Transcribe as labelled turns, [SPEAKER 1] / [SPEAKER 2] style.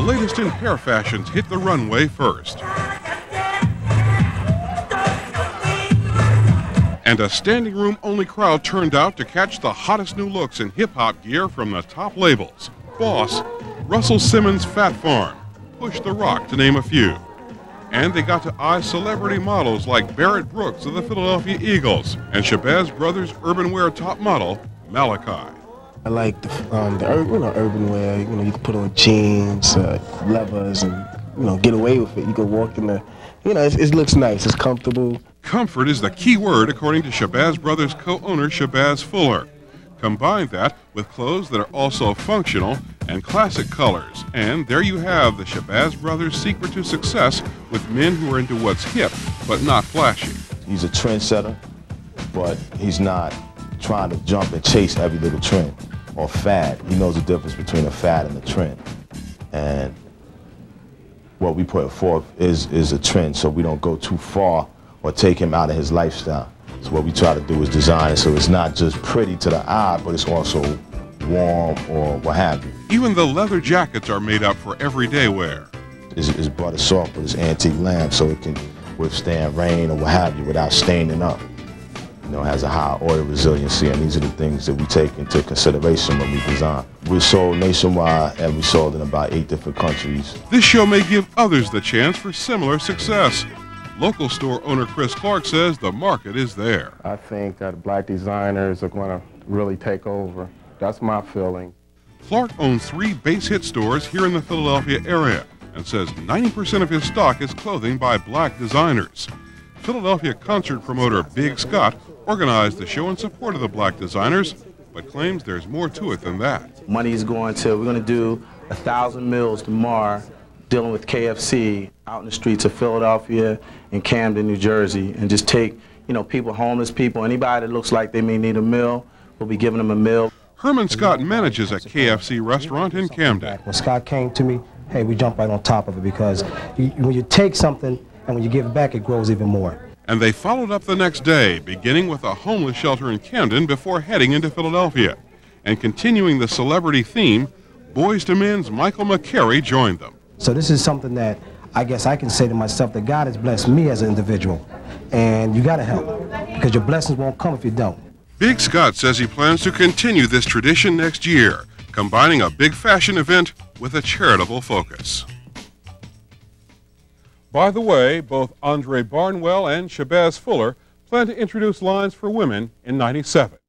[SPEAKER 1] latest in hair fashions hit the runway first. And a standing room only crowd turned out to catch the hottest new looks in hip-hop gear from the top labels. Boss, Russell Simmons' Fat Farm, Push the Rock, to name a few. And they got to eye celebrity models like Barrett Brooks of the Philadelphia Eagles and Shabazz Brothers urban wear top model, Malachi.
[SPEAKER 2] I like the urban wear. You can put on jeans, leathers, and get away with it. You can walk in the, it looks nice. It's comfortable.
[SPEAKER 1] Comfort is the key word, according to Shabazz Brothers co-owner Shabazz Fuller. Combine that with clothes that are also functional and classic colors, and there you have the Shabazz Brothers' secret to success with men who are into what's hip but not flashy.
[SPEAKER 3] He's a trendsetter, but he's not trying to jump and chase every little trend or fad. He knows the difference between a fad and a trend. And what we put forth is a trend, so we don't go too far or take him out of his lifestyle. So what we try to do is design it so it's not just pretty to the eye, but it's also warm or what have you.
[SPEAKER 1] Even the leather jackets are made up for everyday wear.
[SPEAKER 3] It's butter soft, but it's antique lamb, so it can withstand rain or what have you without staining up. It has a high oil resiliency, and these are the things that we take into consideration when we design. We're sold nationwide, and we sold in about 8 different countries.
[SPEAKER 1] This show may give others the chance for similar success. Local store owner Chris Clark says the market is there.
[SPEAKER 4] I think that black designers are going to really take over. That's my feeling.
[SPEAKER 1] Clark owns 3 base hit stores here in the Philadelphia area and says 90% of his stock is clothing by black designers. Philadelphia concert promoter Big Scott organized the show in support of the black designers, but claims there's more to it than that.
[SPEAKER 5] Money's going to, we're going to do 1,000 meals tomorrow dealing with KFC out in the streets of Philadelphia and Camden, New Jersey, and just take, people, homeless people, anybody that looks like they may need a meal, we'll be giving them a meal.
[SPEAKER 1] Herman Scott manages a KFC restaurant in Camden.
[SPEAKER 2] When Scott came to me, hey, we jumped right on top of it because when you take something and when you give it back, it grows even more.
[SPEAKER 1] And they followed up the next day, beginning with a homeless shelter in Camden before heading into Philadelphia. And continuing the celebrity theme, Boys to Men's Michael McCary joined them.
[SPEAKER 2] So this is something that I guess I can say to myself that God has blessed me as an individual. And you got to help, because your blessings won't come if you don't.
[SPEAKER 1] Big Scott says he plans to continue this tradition next year, combining a big fashion event with a charitable focus. By the way, both Andre Barnwell and Shabazz Fuller plan to introduce lines for women in '97.